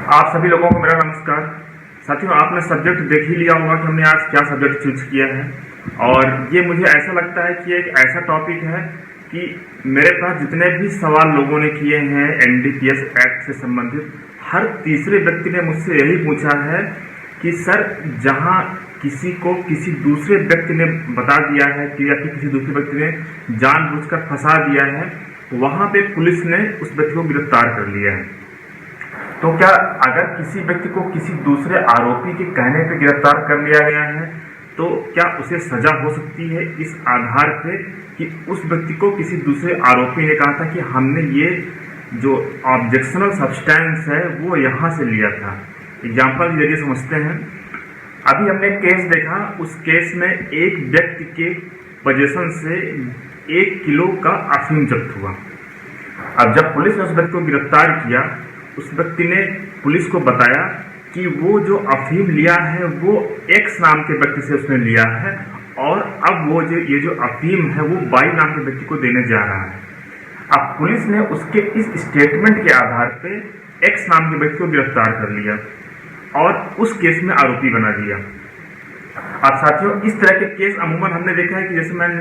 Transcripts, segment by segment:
आप सभी लोगों को मेरा नमस्कार। साथियों, आपने सब्जेक्ट देख ही लिया होगा कि हमने आज क्या सब्जेक्ट चूज किया है। और ये मुझे ऐसा लगता है कि एक ऐसा टॉपिक है कि मेरे पास जितने भी सवाल लोगों ने किए हैं एनडीपीएस एक्ट से संबंधित, हर तीसरे व्यक्ति ने मुझसे यही पूछा है कि सर, जहां किसी को किसी दूसरे व्यक्ति ने बता दिया है कि या फिर किसी दूसरे व्यक्ति ने जानबूझकर फंसा दिया है, वहां पे पुलिस ने उस व्यक्ति को गिरफ्तार कर लिया है। तो क्या अगर किसी व्यक्ति को किसी दूसरे आरोपी के कहने पर गिरफ्तार कर लिया गया है तो क्या उसे सजा हो सकती है इस आधार पे कि उस व्यक्ति को किसी दूसरे आरोपी ने कहा था कि हमने ये जो ऑब्जेक्शनल सब्सटेंस है वो यहाँ से लिया था। एग्जाम्पल के जरिए समझते हैं। अभी हमने केस देखा, उस केस में एक व्यक्ति के पोजीशन से 1 किलो का अफीम जब्त हुआ। अब जब पुलिस ने उस व्यक्ति को गिरफ्तार किया, उस व्यक्ति ने पुलिस को बताया कि वो जो अफीम लिया है वो एक्स नाम के व्यक्ति से उसने लिया है और अब वो ये जो अफीम है वो वाई नाम के व्यक्ति को देने जा रहा है। अब पुलिस ने उसके इस स्टेटमेंट के आधार पे एक्स नाम के व्यक्ति को गिरफ्तार कर लिया और उस केस में आरोपी बना दिया। अब साथियों, इस तरह के केस अमूमन हमने देखा है कि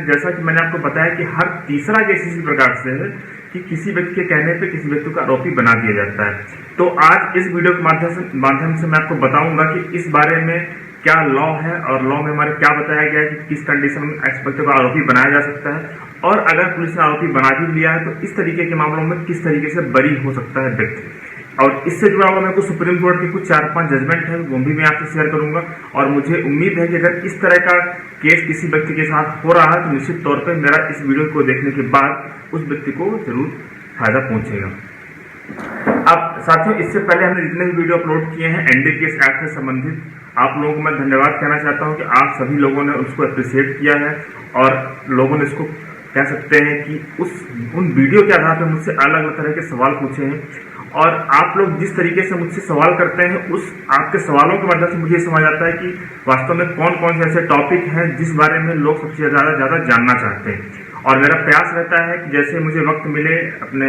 जैसा कि मैंने आपको बताया कि हर तीसरा केस इसी प्रकार से है कि किसी व्यक्ति के कहने पे किसी व्यक्ति को आरोपी बना दिया जाता है। तो आज इस वीडियो के माध्यम से मैं आपको बताऊंगा कि इस बारे में क्या लॉ है और लॉ में हमारे क्या बताया गया है कि किस कंडीशन में इस व्यक्ति को आरोपी बनाया जा सकता है और अगर पुलिस ने आरोपी बना भी लिया है तो इस तरीके के मामलों में किस तरीके से बरी हो सकता है व्यक्ति। और इससे जुड़ा हुआ मेरे को सुप्रीम कोर्ट के कुछ 4-5 जजमेंट है, वो भी मैं आपसे शेयर करूंगा। और मुझे उम्मीद है कि अगर इस तरह का केस किसी व्यक्ति के साथ हो रहा है तो निश्चित तौर पर मेरा इस वीडियो को देखने के बाद उस व्यक्ति को जरूर फायदा पहुंचेगा। अब साथियों, इससे पहले हमने जितने भी वीडियो अपलोड किए हैं एनडीपीएस एक्ट से संबंधित, आप लोगों को मैं धन्यवाद कहना चाहता हूं कि आप सभी लोगों ने उसको अप्रिशिएट किया है और लोगों ने इसको कह सकते हैं कि उन वीडियो के आधार पर मुझसे अलग अलग तरह के सवाल पूछे हैं। और आप लोग जिस तरीके से मुझसे सवाल करते हैं उस आपके सवालों के मदद से मुझे समझ आता है कि वास्तव में कौन कौन से ऐसे टॉपिक हैं जिस बारे में लोग सबसे ज्यादा जानना चाहते हैं। और मेरा प्रयास रहता है कि जैसे मुझे वक्त मिले अपने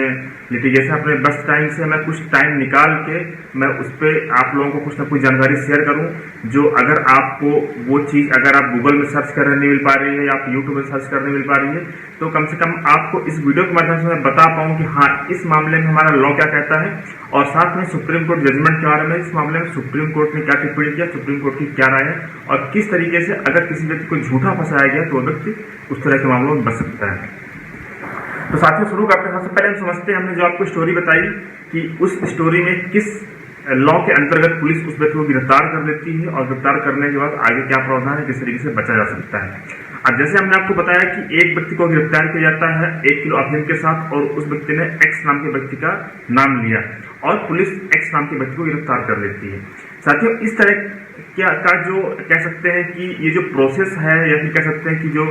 लिटिगेशन अपने बस टाइम से मैं कुछ टाइम निकाल के मैं उस पर आप लोगों को कुछ ना कुछ जानकारी शेयर करूं, जो अगर आपको वो चीज़ अगर आप गूगल में सर्च करने नहीं मिल पा रही है या आप यूट्यूब में सर्च करने मिल पा रही है तो कम से कम आपको इस वीडियो के माध्यम से मैं बता पाऊं कि हाँ, इस मामले में हमारा लॉ क्या कहता है और साथ में सुप्रीम कोर्ट जजमेंट के बारे में, इस मामले में सुप्रीम कोर्ट ने क्या टिप्पणी किया, सुप्रीम कोर्ट की क्या राय है और किस तरीके से अगर किसी व्यक्ति को झूठा फंसाया गया तो वो व्यक्ति उस तरह के मामलों में बच सकता है। तो साथियों, शुरू करते हैं। सबसे पहले हम समझते हैं, हमने जो आपको स्टोरी बताई कि उस स्टोरी में किस लॉ के अंतर्गत पुलिस उस व्यक्ति को गिरफ्तार कर लेती है और गिरफ्तार करने के बाद आगे क्या प्रावधान है, किस तरीके से बचा जा सकता है। अब जैसे हमने आपको बताया कि एक व्यक्ति को गिरफ्तार किया जाता है 1 किलो अफीम के साथ और उस व्यक्ति ने एक्स नाम के व्यक्ति का नाम लिया और पुलिस एक्स नाम के व्यक्ति को गिरफ्तार कर लेती है। साथियों, इस तरह का जो कह सकते हैं कि ये जो प्रोसेस है या फिर कह सकते हैं कि जो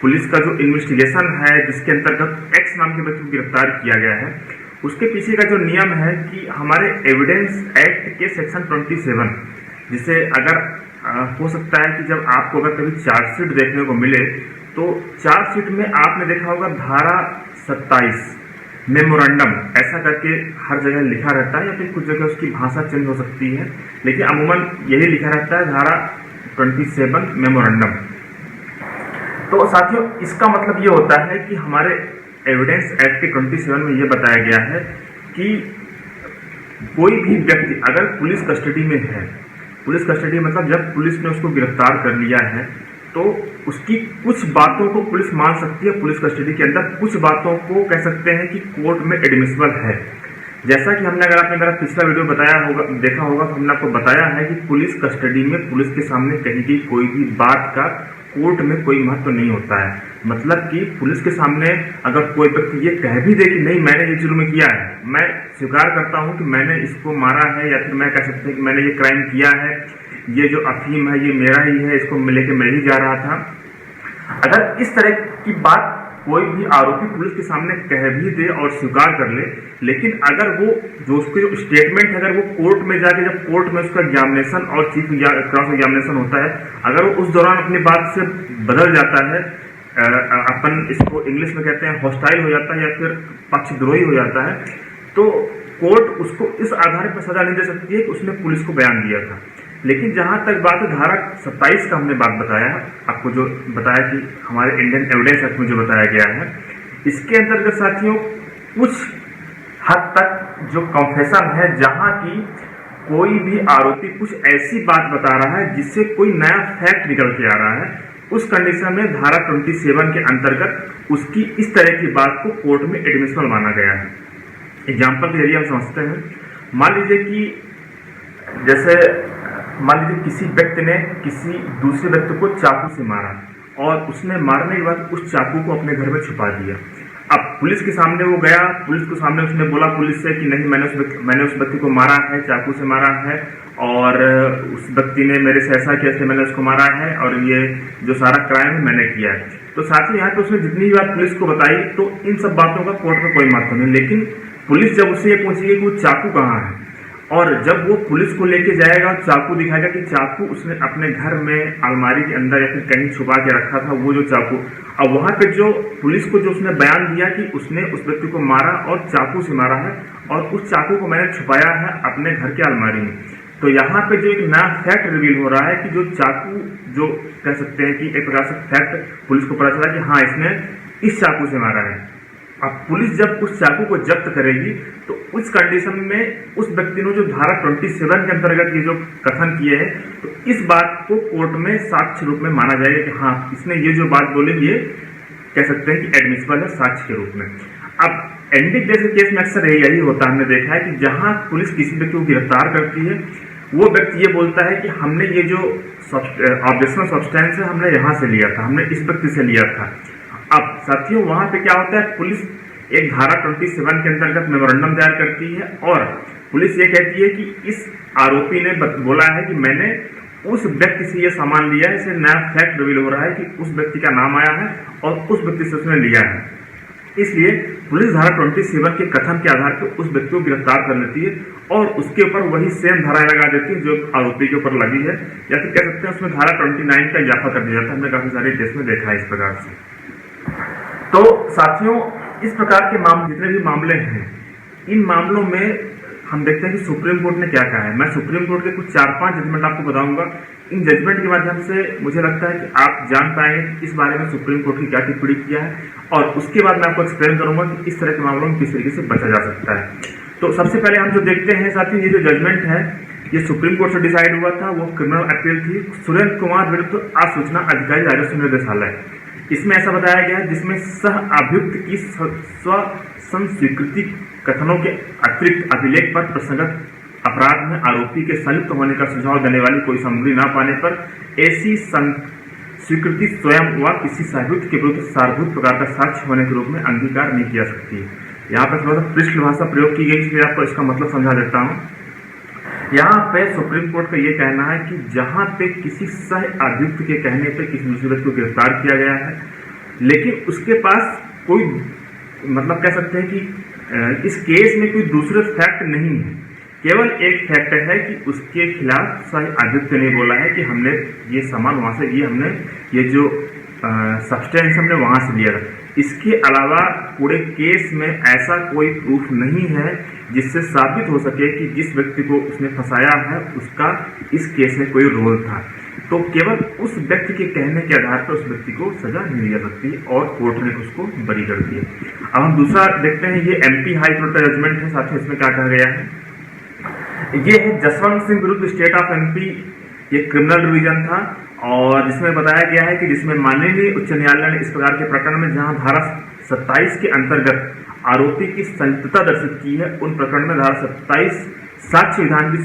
पुलिस का जो इन्वेस्टिगेशन है जिसके अंतर्गत एक्स नाम के व्यक्ति को गिरफ्तार किया गया है, उसके पीछे का जो नियम है कि हमारे एविडेंस एक्ट के सेक्शन 27, जिसे अगर हो सकता है कि जब आपको अगर कभी चार्जशीट देखने को मिले तो चार्जशीट में आपने देखा होगा धारा 27 मेमोरेंडम ऐसा करके हर जगह लिखा रहता है या फिर कुछ जगह उसकी भाषा चेंज हो सकती है, लेकिन अमूमन यही लिखा रहता है धारा 27 मेमोरेंडम। तो साथियों, इसका मतलब ये होता है कि हमारे एविडेंस एक्ट के 27 में ये बताया गया है कि कोई भी व्यक्ति अगर पुलिस कस्टडी में है, पुलिस कस्टडी मतलब जब पुलिस ने उसको गिरफ्तार कर लिया है तो उसकी कुछ बातों को पुलिस मान सकती है, पुलिस कस्टडी के अंदर कुछ बातों को कह सकते हैं कि कोर्ट में एडमिसिबल है। जैसा कि हमने, अगर आपने मेरा पिछला वीडियो बताया होगा, देखा होगा, तो हमने आपको बताया है कि पुलिस कस्टडी में पुलिस के सामने कही गई कोई भी बात का कोर्ट में कोई महत्व नहीं होता है। मतलब कि पुलिस के सामने अगर कोई व्यक्ति ये कह भी दे कि नहीं मैंने ये जुर्म किया है, मैं स्वीकार करता हूं कि मैंने इसको मारा है या फिर मैं कह सकते हैं कि मैंने ये क्राइम किया है, ये जो अफीम है ये मेरा ही है, इसको लेके मैं ही जा रहा था, अगर इस तरह की बात कोई भी आरोपी पुलिस के सामने कह भी दे और स्वीकार कर ले, लेकिन अगर वो जो उसके जो स्टेटमेंट है अगर वो कोर्ट में जाके जब कोर्ट में उसका एग्जामिनेशन और चीफ क्रॉस एग्जामिनेशन होता है, अगर वो उस दौरान अपनी बात से बदल जाता है, अपन इसको इंग्लिश में कहते हैं हॉस्टाइल हो जाता है या फिर पक्षद्रोही हो जाता है, तो कोर्ट उसको इस आधार पर सजा नहीं दे सकती है कि उसने पुलिस को बयान दिया था। लेकिन जहां तक बात है धारा 27 का हमने बात बताया, आपको जो बताया कि हमारे इंडियन एविडेंस एक्ट में जो बताया गया है, इसके अंतर्गत साथियों कुछ हद तक जो कन्फेशन है, जहां की कोई भी आरोपी कुछ ऐसी बात बता रहा है जिससे कोई नया फैक्ट निकल के आ रहा है, उस कंडीशन में धारा 27 के अंतर्गत उसकी इस तरह की बात को कोर्ट में एडमिसिबल माना गया है। एग्जाम्पल के जरिए हम समझते हैं, मान लीजिए कि जैसे मान लीजिए किसी व्यक्ति ने किसी दूसरे व्यक्ति को चाकू से मारा और उसने मारने के बाद उस चाकू को अपने घर में छुपा दिया। अब पुलिस के सामने वो गया, पुलिस के सामने उसने बोला पुलिस से कि नहीं, मैंने उस व्यक्ति को मारा है, चाकू से मारा है, और उस व्यक्ति ने मेरे से ऐसा किया, मैंने उसको मारा है और ये जो सारा क्राइम है मैंने किया है। तो साथ ही यहाँ पे उसने जितनी बात पुलिस को बताई, तो इन सब बातों का कोर्ट में कोई महत्व नहीं। लेकिन पुलिस जब उससे ये पूछेगी कि वो चाकू कहाँ है, और जब वो पुलिस को लेके जाएगा, चाकू दिखाएगा कि चाकू उसने अपने घर में अलमारी के अंदर या फिर कहीं छुपा के रखा था, वो जो चाकू, अब वहां पे जो पुलिस को जो उसने बयान दिया कि उसने उस व्यक्ति को मारा और चाकू से मारा है और उस चाकू को मैंने छुपाया है अपने घर के अलमारी में, तो यहाँ पे जो एक नया फैक्ट रिवील हो रहा है कि जो चाकू, जो कह सकते हैं कि एक प्रकार से फैक्ट पुलिस को पता चला कि हाँ इसने इस चाकू से मारा है। अब पुलिस जब उस चाकू को जब्त करेगी तो उस कंडीशन में उस व्यक्ति ने जो धारा 27 के अंतर्गत ये जो कथन किए हैं, तो इस बात को कोर्ट में साक्ष्य रूप में माना जाएगा कि हाँ इसने ये जो बात बोली ये कह सकते हैं कि एडमिसिबल है साक्ष्य के रूप में। अब एनडीपीएस जैसे केस में अक्सर यही होता है, हमने देखा है कि जहां पुलिस किसी व्यक्ति को गिरफ्तार करती है, वो व्यक्ति ये बोलता है कि हमने ये जो ऑब्जेक्शनल सब्सटेंस है हमने यहाँ से लिया था, हमने इस व्यक्ति से लिया था। अब साथियों वहां पे क्या होता है, पुलिस एक धारा 27 के अंतर्गत मेमोरेंडम तैयार करती है और पुलिस ये कहती है कि इस आरोपी ने बोला है कि मैंने उस व्यक्ति से ये सामान लिया है, इसे नया फैक्ट रिवील हो रहा है कि उस व्यक्ति का नाम आया है और उस व्यक्ति से उसने लिया है। इसलिए पुलिस धारा 27 के कथन के आधार पर उस व्यक्ति को गिरफ्तार कर लेती है और उसके ऊपर वही सेम धाराएं लगा देती है जो आरोपी के ऊपर लगी है, या फिर कह सकते हैं उसमें धारा 29 का इजाफा कर दिया जाता है। हमने काफी सारे केस में देखा है इस प्रकार से। तो साथियों इस प्रकार के मामले, जितने भी मामले हैं, इन मामलों में हम देखते हैं कि सुप्रीम कोर्ट ने क्या कहा है। मैं सुप्रीम कोर्ट के कुछ 4-5 जजमेंट आपको बताऊंगा। इन जजमेंट के माध्यम से मुझे लगता है कि आप जान पाएंगे कि इस बारे में सुप्रीम कोर्ट की क्या टिप्पणी किया है, और उसके बाद मैं आपको एक्सप्लेन करूंगा कि इस तरह के मामलों में किस तरीके से बचा जा सकता है। तो सबसे पहले हम जो देखते हैं साथियों, ये जो जजमेंट है ये सुप्रीम कोर्ट से डिसाइड हुआ था, वो क्रिमिनल अपील थी सुरेंद्र कुमार विरुद्ध असूचना अधिकारी राजस्व निर्देशालय। इसमें ऐसा बताया गया है जिसमें सह अभियुक्त की स्व संस्वीकृति कथनों के अतिरिक्त अभिलेख पर प्रसंगत अपराध में आरोपी के संयुक्त होने का सुझाव देने वाली कोई सामग्री न पाने पर ऐसी स्वीकृति स्वयं व किसी सहाभियुक्त के विरुद्ध सारभूत प्रकार का साक्ष्य होने के रूप में अंगीकार नहीं किया सकती है। यहाँ पर थोड़ा सा पृष्ठ भाषा प्रयोग की गई, इसलिए आपको इसका मतलब समझा देता हूँ। यहाँ पे सुप्रीम कोर्ट का ये कहना है कि जहां पे किसी सह अभियुक्त के कहने पे किसी दूसरे व्यक्ति को गिरफ्तार किया गया है, लेकिन उसके पास कोई मतलब कह सकते हैं कि इस केस में कोई दूसरे फैक्ट नहीं है, केवल एक फैक्ट है कि उसके खिलाफ सह अभियुक्त ने बोला है कि हमने ये सामान वहां से, ये हमने ये जो सब्सटेंस हमने वहां से लिया था। इसके अलावा पूरे केस में ऐसा कोई प्रूफ नहीं है जिससे साबित हो सके कि जिस व्यक्ति को उसने फंसाया है उसका इस केस में कोई रोल था। तो केवल उस व्यक्ति के कहने के आधार पर उस व्यक्ति को सजा नहीं दी जा सकती और कोर्ट ने उसको बरी कर दिया। अब हम दूसरा देखते हैं, ये एमपी हाई कोर्ट का जजमेंट है। साथ ही इसमें क्या कहा गया है, ये है जसवंत सिंह विरुद्ध स्टेट ऑफ एमपी, ये क्रिमिनल डिवीजन था, और जिसमें बताया गया है कि जिसमें माननीय उच्च न्यायालय ने इस प्रकार के प्रकरण में जहां धारा 27 के अंतर्गत आरोपी की संलिप्तता दर्शित की है, उन प्रकरण में धारा 27 साक्ष्य विधान की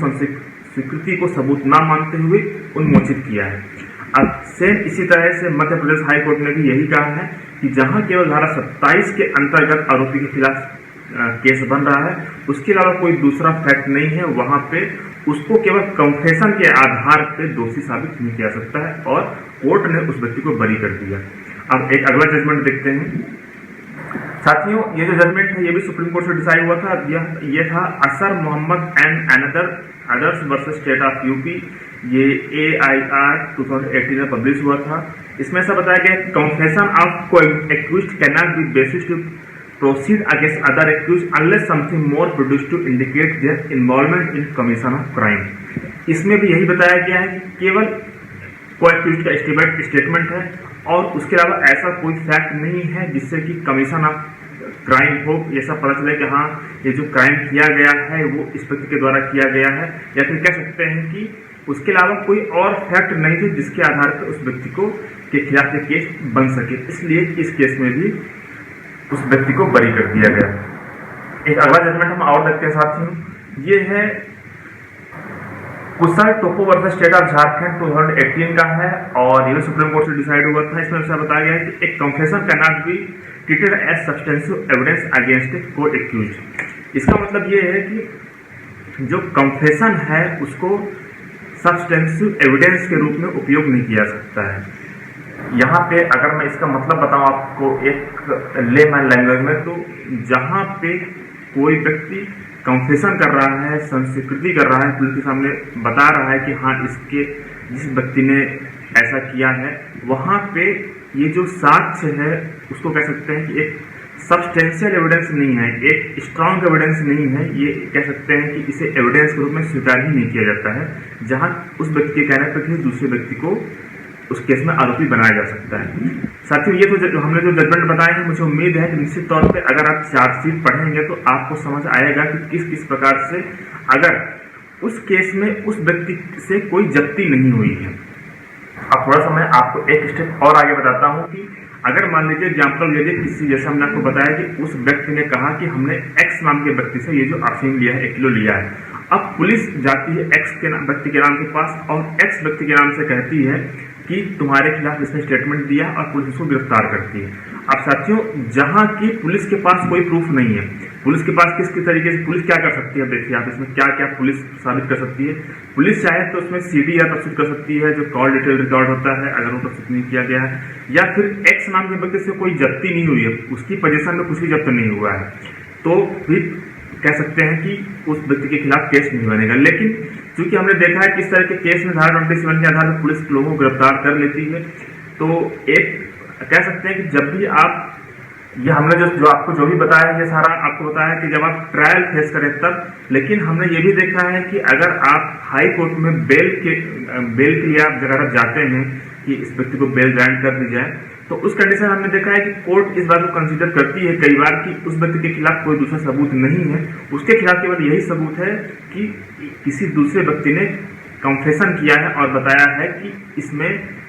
स्वीकृति को सबूत न मानते हुए उन्मोचित किया है। अब सेम इसी तरह से मध्य प्रदेश हाई कोर्ट ने भी यही कहा है कि जहां केवल धारा 27 के अंतर्गत आरोपी के खिलाफ केस बन रहा है, उसके अलावा कोई दूसरा फैक्ट नहीं है, वहां पे उसको केवल कन्फेशन के आधार पे दोषी साबित नहीं किया सकता है, और कोर्ट ने उस व्यक्ति को बरी कर दिया। अब एक अगला जजमेंट देखते हैं साथियों। ये जो जजमेंट है ये भी सुप्रीम कोर्ट से डिसाइड हुआ था। ये था Asar Mohammed and others versus state of UP, ये AIR 2018 में पब्लिश हुआ था। इसमें ऐसा बताया गया कन्फेशन ऑफ को accused can not B basis proceed against other accused unless something more produced to indicate their involvement in commission of crime। इसमें भी यही बताया गया है कि केवल को-एक्यूज्ड का स्टेटमेंट है और उसके अलावा ऐसा कोई फैक्ट नहीं है जिससे कि कमीशन ऑफ क्राइम हो, ऐसा पता चले कि हाँ ये जो क्राइम किया गया है वो इस व्यक्ति के द्वारा किया गया है, या फिर कह सकते हैं कि उसके अलावा कोई और फैक्ट नहीं थे जिसके आधार पर उस व्यक्ति को के खिलाफ ये केस बन सके। इसलिए इस केस में भी उस व्यक्ति को बरी कर दिया गया। एक अगला जजमेंट हम और देखते हैं साथियों, ये है Kushal Toppo versus state of Jharkhand 2018 का है और ये सुप्रीम कोर्ट से डिसाइड हुआ था। इसमें ऐसा बताया गया है कि एक confession can not be treated as substantial evidence against a co-accused. इसका मतलब ये है कि जो कंफेशन है उसको सब्सटेंशियल एविडेंस के रूप में उपयोग नहीं किया सकता है। यहाँ पे अगर मैं इसका मतलब बताऊं आपको एक लेमैन लैंग्वेज में, तो जहाँ पे कोई व्यक्ति कंफेशन कर रहा है, संस्वीकृति कर रहा है, पुलिस के सामने बता रहा है कि हाँ इसके जिस व्यक्ति ने ऐसा किया है, वहाँ पे ये जो साक्ष्य है उसको कह सकते हैं कि एक सब्सटेंशियल एविडेंस नहीं है, एक स्ट्रांग एविडेंस नहीं है। ये कह सकते हैं कि इसे एविडेंस के रूप में स्वीकार ही नहीं किया जाता है, जहाँ उस व्यक्ति के कहने पर किसी दूसरे व्यक्ति को उस केस में आरोपी बनाया जा सकता है। साथियों ये तो हमने जो जजमेंट बताए हैं, मुझे उम्मीद है कि निश्चित तौर पे अगर आप चार्जशीट पढ़ेंगे तो आपको समझ आएगा कि किस किस प्रकार से अगर उस केस में उस व्यक्ति से कोई जब्ती नहीं हुई है। अब थोड़ा सा मैं आपको एक स्टेप और आगे बताता हूँ कि अगर मान लीजिए एग्जाम्पल ले लीजिए किसी, जैसे हमने आपको बताया कि उस व्यक्ति ने कहा कि हमने एक्स नाम के व्यक्ति से ये जो अफीम लिया है 1 किलो लिया है। अब पुलिस जाती है एक्स के व्यक्ति के नाम के पास और एक्स व्यक्ति के नाम से कहती है कि तुम्हारे खिलाफ इसने स्टेटमेंट दिया और पुलिस उसको गिरफ्तार करती है। अब साथियों जहां की पुलिस के पास कोई प्रूफ नहीं है, पुलिस के पास किस तरीके से पुलिस क्या कर सकती है, देखिए आप इसमें क्या क्या पुलिस साबित कर सकती है। पुलिस चाहे तो उसमें सीडीआर प्रस्तुत कर सकती है, जो कॉल डिटेल रिकॉर्ड होता है, अगर वो प्रस्तुत नहीं किया गया है, या फिर एक्स नाम के व्यक्ति से कोई जब्ती नहीं हुई है, उसकी पोजीशन में कुछ भी जब्त नहीं हुआ है, तो फिर कह सकते हैं कि उस व्यक्ति के खिलाफ केस नहीं बनेगा। लेकिन चूंकि हमने देखा है किस तरह के केस में धारा 27 के आधार पर पुलिस लोगों को गिरफ्तार कर लेती है, तो एक कह सकते हैं कि जब भी आप ये हमने जो आपको जो भी बताया है, ये सारा आपको बताया कि जब आप ट्रायल फेस करें तब, लेकिन हमने ये भी देखा है कि अगर आप हाई कोर्ट में बेल के लिए आप अगर आप जाते हैं कि इस व्यक्ति को बेल ग्रांट कर दी जाए, तो उस कंडीशन हमने देखा है कि कोर्ट इस बात को कंसीडर करती है कई बार कि उस व्यक्ति के खिलाफ कोई दूसरा सबूत नहीं है, उसके खिलाफ केवल यही सबूत है कि किसी दूसरे व्यक्ति ने कंफेशन किया है और बताया है कि इसमें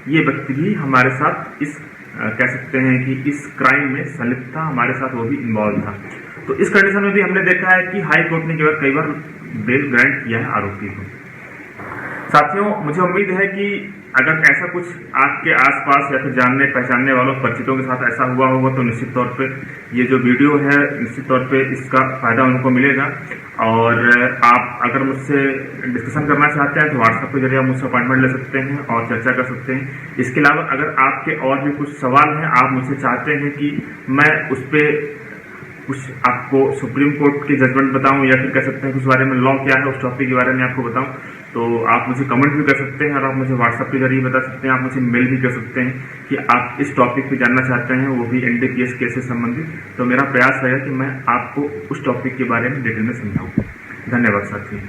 ये व्यक्ति भी हमारे साथ इस कह सकते हैं कि इस क्राइम में संलिप्त था, हमारे साथ वो भी इन्वॉल्व था। तो इस कंडीशन में भी हमने देखा है कि हाई कोर्ट ने कई बार बेल ग्रांट किया है आरोपी को। साथियों मुझे उम्मीद है कि अगर ऐसा कुछ आपके आसपास या फिर जानने पहचानने वालों परिचितों के साथ ऐसा हुआ होगा तो निश्चित तौर पे ये जो वीडियो है निश्चित तौर पे इसका फायदा उनको मिलेगा। और आप अगर मुझसे डिस्कशन करना चाहते हैं तो व्हाट्सएप के जरिए आप मुझसे अपॉइंटमेंट ले सकते हैं और चर्चा कर सकते हैं। इसके अलावा अगर आपके और भी कुछ सवाल हैं, आप मुझसे चाहते हैं कि मैं उस पर कुछ आपको सुप्रीम कोर्ट के जजमेंट बताऊं या फिर कह सकते हैं उस बारे में लॉ क्या है उस टॉपिक के बारे में आपको बताऊं, तो आप मुझे कमेंट भी कर सकते हैं और आप मुझे व्हाट्सएप के जरिए बता सकते हैं, आप मुझे मेल भी कर सकते हैं कि आप इस टॉपिक पे जानना चाहते हैं, वो भी एनडीपीएस केस से संबंधित। तो मेरा प्रयास रहेगा कि मैं आपको उस टॉपिक के बारे में डिटेल में समझाऊँ। धन्यवाद साथियों।